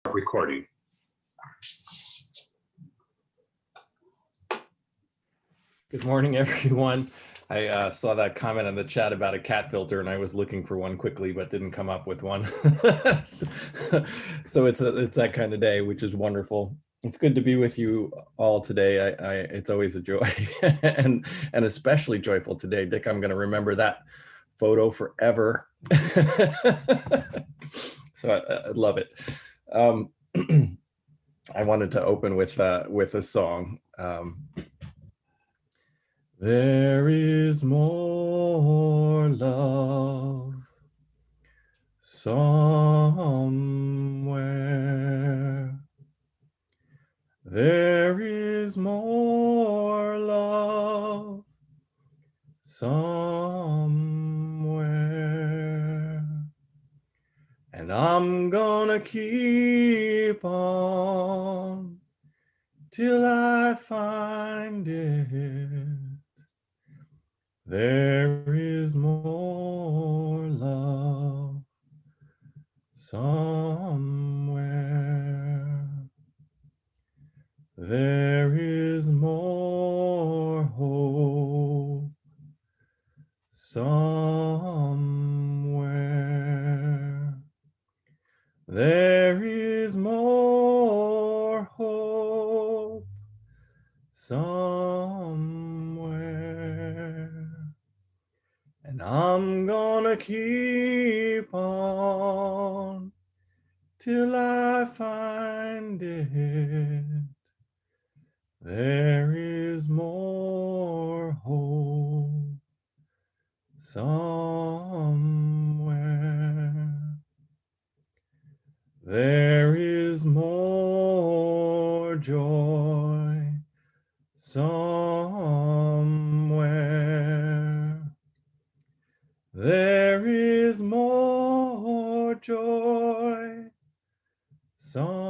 Recording. Good morning, everyone. I saw that comment in the chat about a cat filter, and I was looking for one quickly, but didn't come up with one. so it's that kind of day, which is wonderful. It's good to be with you all today. It's always a joy, and especially joyful today, Dick. I'm going to remember that photo forever. So I love it. I wanted to open with a song. There is more love somewhere. There is more love somewhere. And I'm gonna keep on till I find it. There is more love somewhere. There is more hope somewhere. There is more hope somewhere. And I'm gonna keep on till I find it. There is more hope somewhere. There is more joy somewhere. There is more joy somewhere.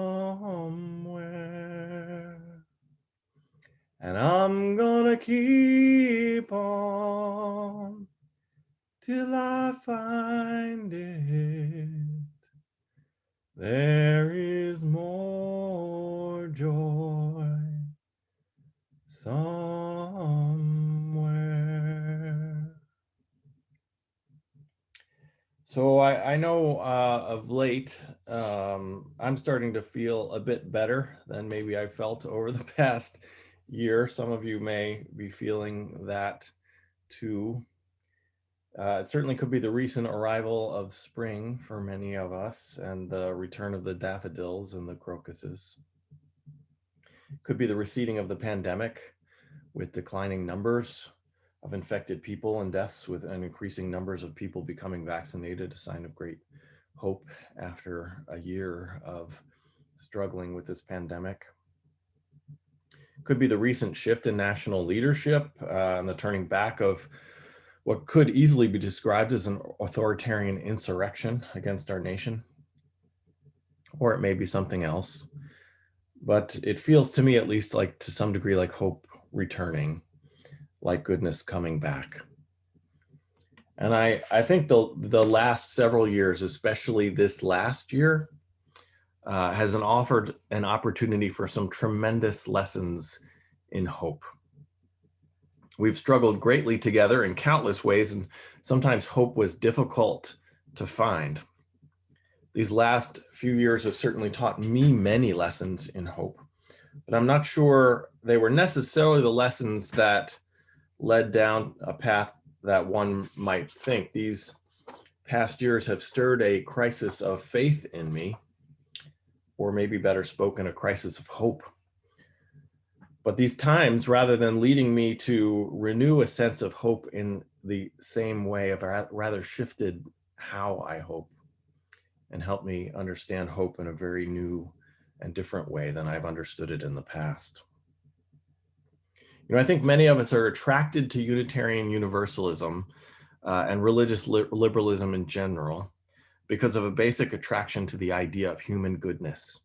And I'm gonna keep on till I find it. There is more joy somewhere. So I know of late, I'm starting to feel a bit better than maybe I felt over the past year. Some of you may be feeling that too. It certainly could be the recent arrival of spring for many of us and the return of the daffodils and the crocuses. Could be the receding of the pandemic with declining numbers of infected people and deaths, with an increasing numbers of people becoming vaccinated, a sign of great hope after a year of struggling with this pandemic. Could be the recent shift in national leadership and the turning back of what could easily be described as an authoritarian insurrection against our nation. Or it may be something else. But it feels to me, at least, like to some degree, like hope returning, like goodness coming back. And I think the last several years, especially this last year, has offered an opportunity for some tremendous lessons in hope. We've struggled greatly together in countless ways, and sometimes hope was difficult to find. These last few years have certainly taught me many lessons in hope, but I'm not sure they were necessarily the lessons that led down a path that one might think. These past years have stirred a crisis of faith in me, or maybe better spoken, a crisis of hope. But these times, rather than leading me to renew a sense of hope in the same way, have rather shifted how I hope and helped me understand hope in a very new and different way than I've understood it in the past. You know, I think many of us are attracted to Unitarian Universalism and religious liberalism in general because of a basic attraction to the idea of human goodness.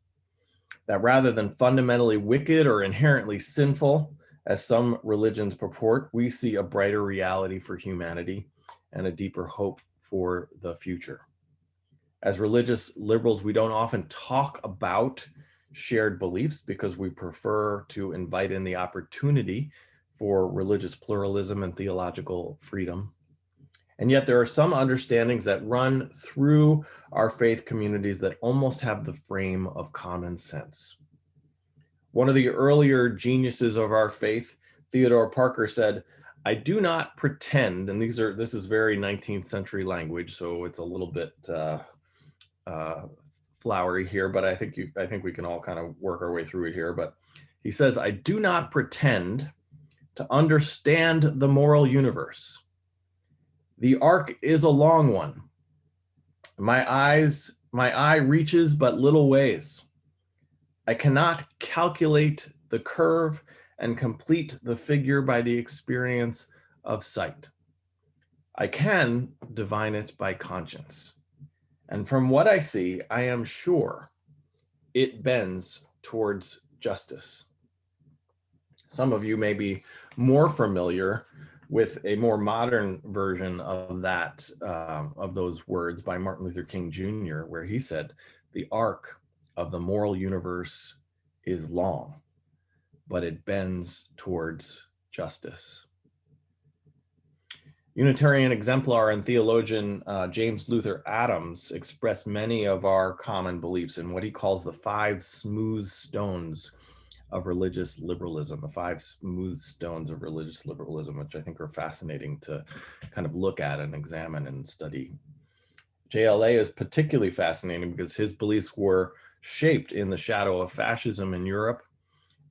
That rather than fundamentally wicked or inherently sinful, as some religions purport, we see a brighter reality for humanity and a deeper hope for the future. As religious liberals, we don't often talk about shared beliefs because we prefer to invite in the opportunity for religious pluralism and theological freedom. And yet there are some understandings that run through our faith communities that almost have the frame of common sense. One of the earlier geniuses of our faith, Theodore Parker, said, "I do not pretend," and this is very 19th century language, so it's a little bit uh, flowery here, but I think we can all kind of work our way through it here. But he says, "I do not pretend to understand the moral universe. The arc is a long one. My eye reaches but little ways. I cannot calculate the curve and complete the figure by the experience of sight. I can divine it by conscience. And from what I see, I am sure it bends towards justice." Some of you may be more familiar with a more modern version of that, of those words by Martin Luther King Jr., where he said, "The arc of the moral universe is long, but it bends towards justice." Unitarian exemplar and theologian James Luther Adams expressed many of our common beliefs in what he calls the 5 smooth stones of religious liberalism, the 5 smooth stones of religious liberalism, which I think are fascinating to kind of look at and examine and study. JLA is particularly fascinating because his beliefs were shaped in the shadow of fascism in Europe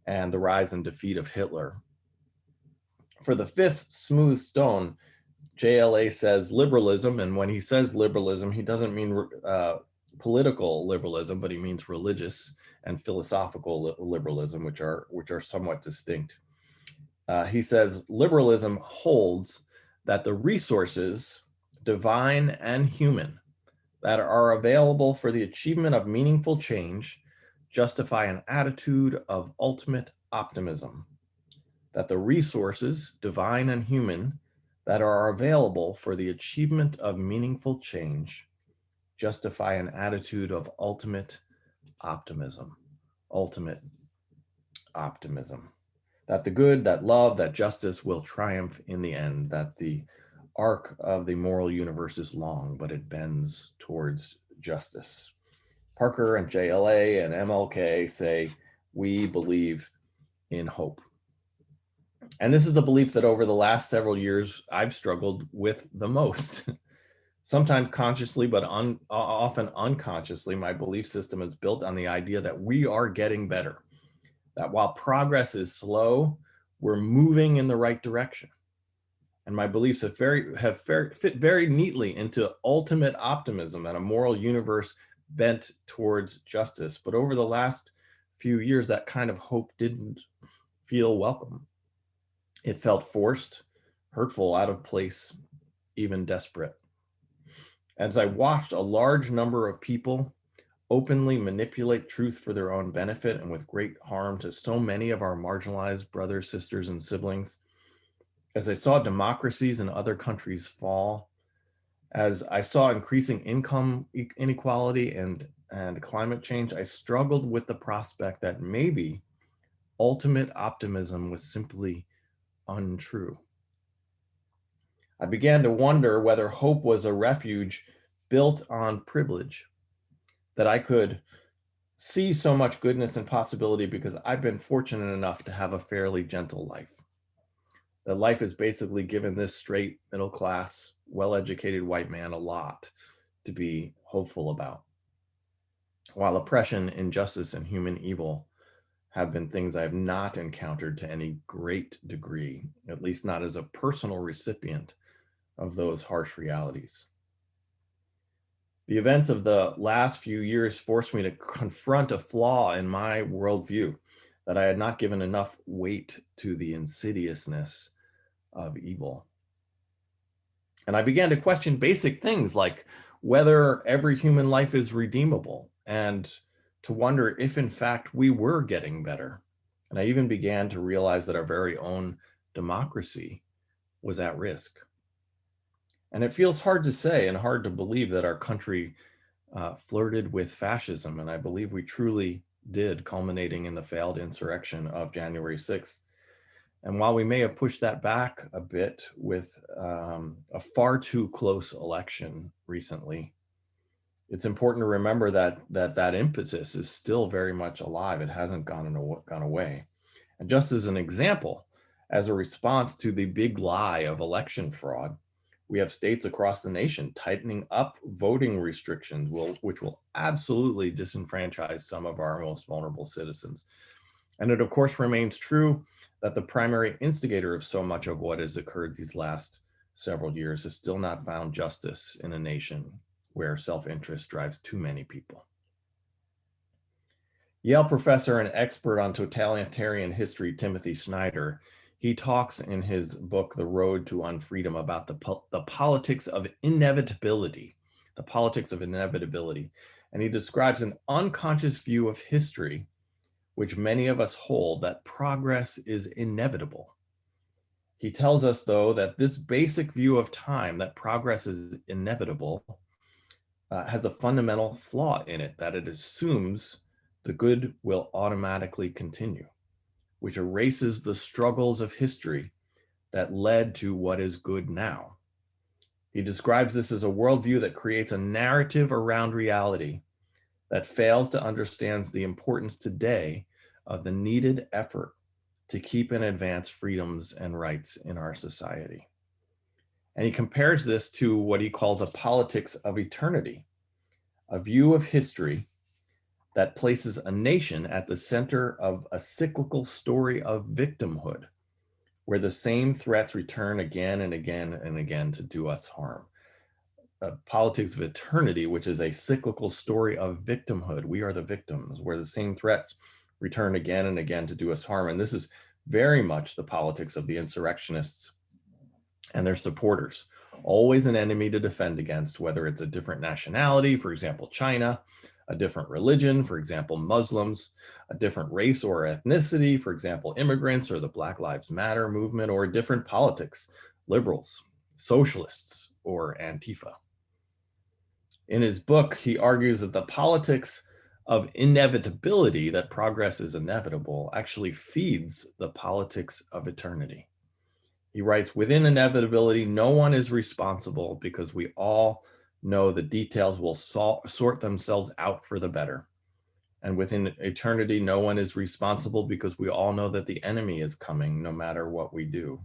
and the rise and defeat of Hitler. For the 5th smooth stone, JLA says liberalism, and when he says liberalism, he doesn't mean political liberalism, but he means religious and philosophical liberalism, which are somewhat distinct. He says liberalism holds that the resources, divine and human, that are available for the achievement of meaningful change justify an attitude of ultimate optimism. That the resources, divine and human, that are available for the achievement of meaningful change justify an attitude of ultimate optimism. Ultimate optimism. That the good, that love, that justice will triumph in the end, that the arc of the moral universe is long, but it bends towards justice. Parker and JLA and MLK say, we believe in hope. And this is the belief that over the last several years, I've struggled with the most. Sometimes consciously, but often unconsciously, my belief system is built on the idea that we are getting better, that while progress is slow, we're moving in the right direction. And my beliefs have fit very neatly into ultimate optimism and a moral universe bent towards justice. But over the last few years, that kind of hope didn't feel welcome. It felt forced, hurtful, out of place, even desperate. As I watched a large number of people openly manipulate truth for their own benefit and with great harm to so many of our marginalized brothers, sisters, and siblings, as I saw democracies in other countries fall, as I saw increasing income inequality and climate change, I struggled with the prospect that maybe ultimate optimism was simply untrue. I began to wonder whether hope was a refuge built on privilege, that I could see so much goodness and possibility because I've been fortunate enough to have a fairly gentle life. That life has basically given this straight, middle class, well-educated white man a lot to be hopeful about. While oppression, injustice, and human evil have been things I have not encountered to any great degree, at least not as a personal recipient of those harsh realities. The events of the last few years forced me to confront a flaw in my worldview, that I had not given enough weight to the insidiousness of evil. And I began to question basic things like whether every human life is redeemable, and to wonder if in fact we were getting better. And I even began to realize that our very own democracy was at risk. And it feels hard to say and hard to believe that our country flirted with fascism, and I believe we truly did, culminating in the failed insurrection of January 6th. And while we may have pushed that back a bit with a far too close election recently, it's important to remember that impetus is still very much alive. It hasn't gone away. And just as an example, as a response to the big lie of election fraud, we have states across the nation tightening up voting restrictions, which will absolutely disenfranchise some of our most vulnerable citizens. And it, of course, remains true that the primary instigator of so much of what has occurred these last several years has still not found justice in a nation where self-interest drives too many people. Yale professor and expert on totalitarian history, Timothy Snyder, he talks in his book, The Road to Unfreedom, about the politics of inevitability, the politics of inevitability. And he describes an unconscious view of history, which many of us hold, that progress is inevitable. He tells us, though, that this basic view of time, that progress is inevitable, has a fundamental flaw in it, that it assumes the good will automatically continue, which erases the struggles of history that led to what is good now. He describes this as a worldview that creates a narrative around reality that fails to understand the importance today of the needed effort to keep and advance freedoms and rights in our society. And he compares this to what he calls a politics of eternity, a view of history that places a nation at the center of a cyclical story of victimhood, where the same threats return again and again and again to do us harm. Politics of eternity, which is a cyclical story of victimhood. We are the victims, where the same threats return again and again to do us harm. And this is very much the politics of the insurrectionists and their supporters. Always an enemy to defend against, whether it's a different nationality, for example, China, a different religion, for example, Muslims, a different race or ethnicity, for example, immigrants or the Black Lives Matter movement, or different politics, liberals, socialists, or Antifa. In his book, he argues that the politics of inevitability, that progress is inevitable, actually feeds the politics of eternity. He writes, within inevitability, no one is responsible because we all know the details will sort themselves out for the better. And within eternity, no one is responsible because we all know that the enemy is coming no matter what we do.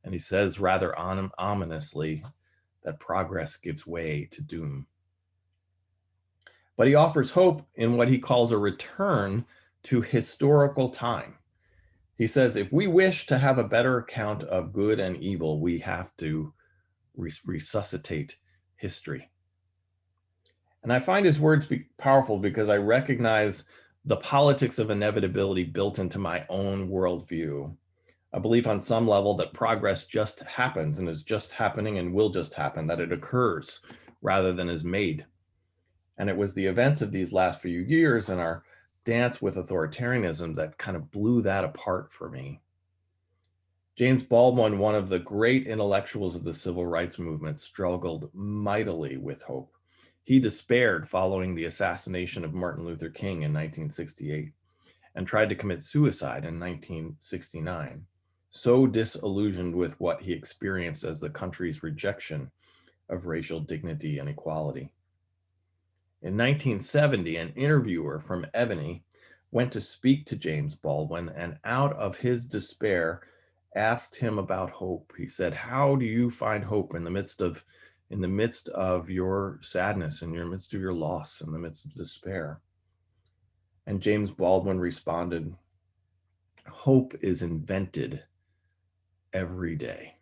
And he says rather ominously that progress gives way to doom. But he offers hope in what he calls a return to historical time. He says, if we wish to have a better account of good and evil, we have to resuscitate history. And I find his words powerful because I recognize the politics of inevitability built into my own worldview. A belief on some level that progress just happens and is just happening and will just happen, that it occurs rather than is made. And it was the events of these last few years and our dance with authoritarianism that kind of blew that apart for me. James Baldwin, one of the great intellectuals of the civil rights movement, struggled mightily with hope. He despaired following the assassination of Martin Luther King in 1968 and tried to commit suicide in 1969, so disillusioned with what he experienced as the country's rejection of racial dignity and equality. In 1970, an interviewer from Ebony went to speak to James Baldwin, and out of his despair asked him about hope. He said, how do you find hope in the midst of your sadness, in the midst of your loss, in the midst of despair? And James Baldwin responded, hope is invented every day.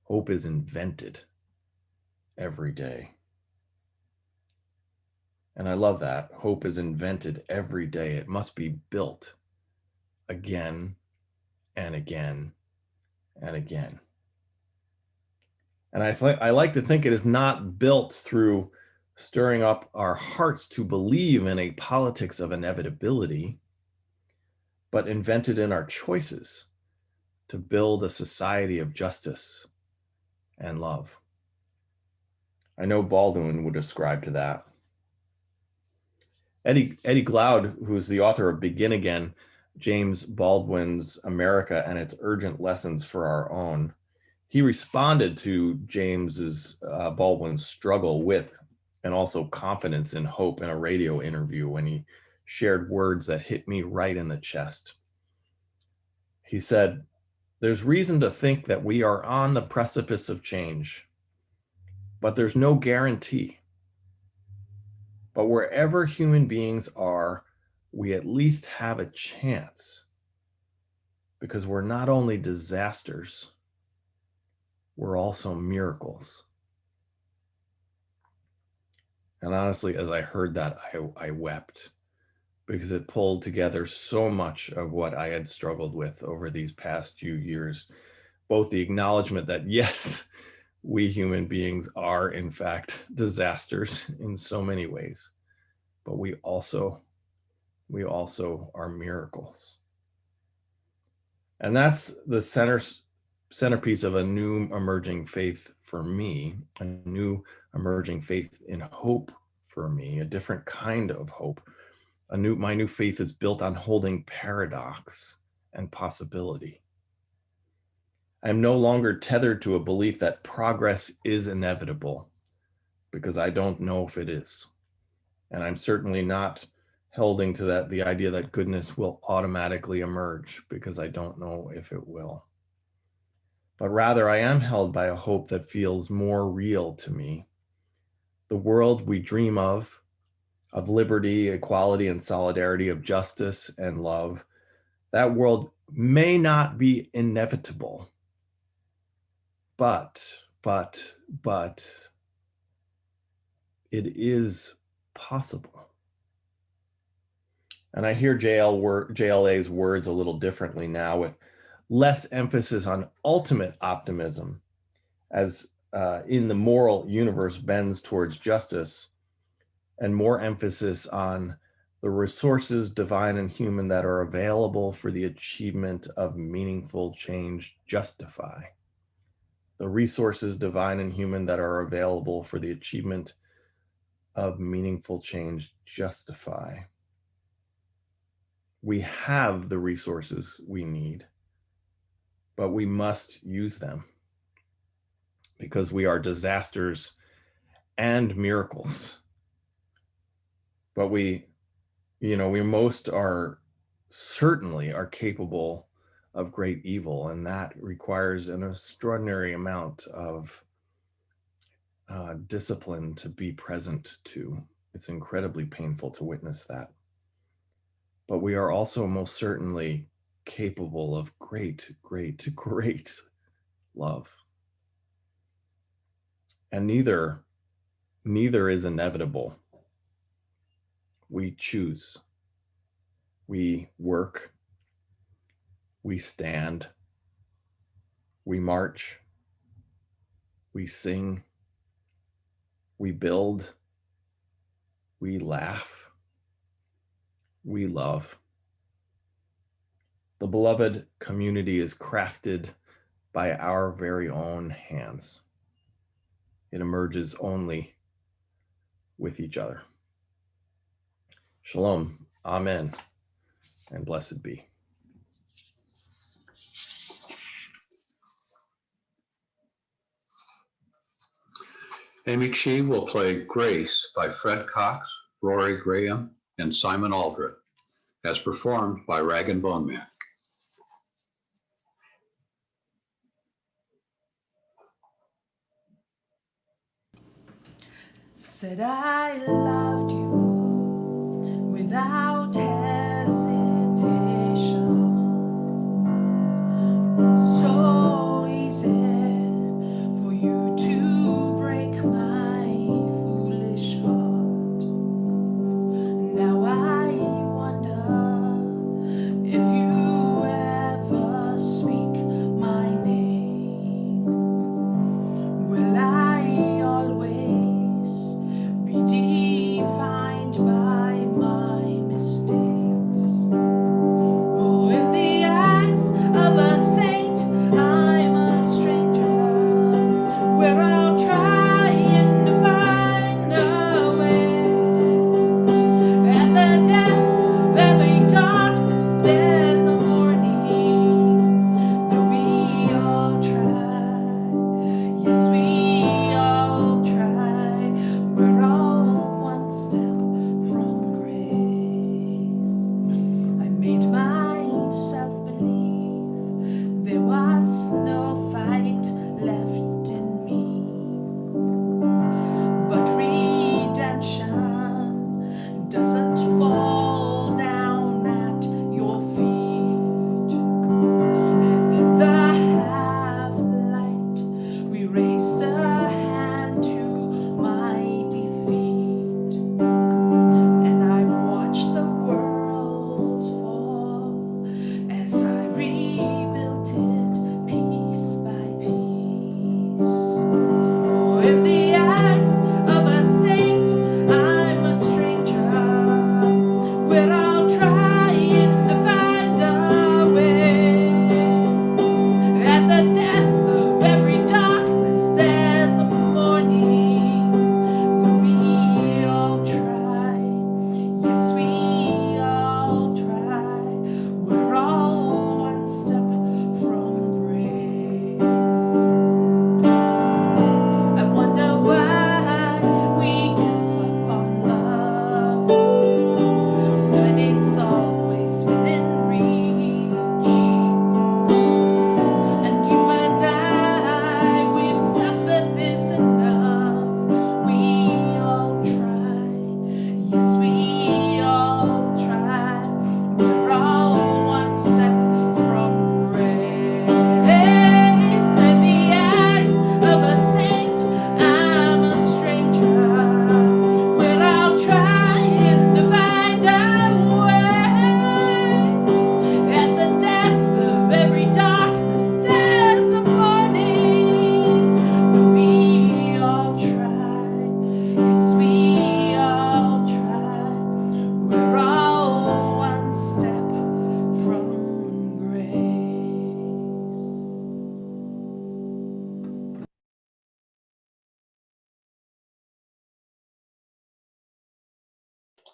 Hope is invented every day. And I love that. Hope is invented every day. It must be built again and again and again. And I like to think it is not built through stirring up our hearts to believe in a politics of inevitability, but invented in our choices to build a society of justice and love. I know Baldwin would ascribe to that. Eddie Glaude, who's the author of Begin Again, James Baldwin's America and its Urgent Lessons for Our Own, he responded to James's Baldwin's struggle with and also confidence in hope in a radio interview when he shared words that hit me right in the chest. He said, "There's reason to think that we are on the precipice of change, but there's no guarantee. But wherever human beings are, we at least have a chance, because we're not only disasters, we're also miracles." And honestly, as I heard that, I wept, because it pulled together so much of what I had struggled with over these past few years. Both the acknowledgement that, yes, we human beings are, in fact, disasters in so many ways, but we also are miracles. And that's the centerpiece of a new emerging faith for me, a new emerging faith in hope for me, a different kind of hope. My new faith is built on holding paradox and possibility. I'm no longer tethered to a belief that progress is inevitable, because I don't know if it is. And I'm certainly not holding to the idea that goodness will automatically emerge, because I don't know if it will. But rather, I am held by a hope that feels more real to me. The world we dream of liberty, equality, and solidarity, of justice and love, that world may not be inevitable, but it is possible. And I hear JLA's words a little differently now, with less emphasis on ultimate optimism as in the moral universe bends towards justice, and more emphasis on the resources, divine and human, that are available for the achievement of meaningful change justify. The resources, divine and human, that are available for the achievement of meaningful change justify. We have the resources we need, but we must use them, because we are disasters and miracles. But we most are certainly are capable of great evil, and that requires an extraordinary amount of discipline to be present to. It's incredibly painful to witness that. But we are also most certainly capable of great love. And neither is inevitable. We choose. We work. We stand. We march. We sing. We build. We laugh. We love. The beloved community is crafted by our very own hands. It emerges only with each other. Shalom. Amen. And blessed be. Amy Shee will play Grace by Fred Cox, Rory Graham, and Simon Aldred, as performed by Rag and Bone Man. Said I loved you without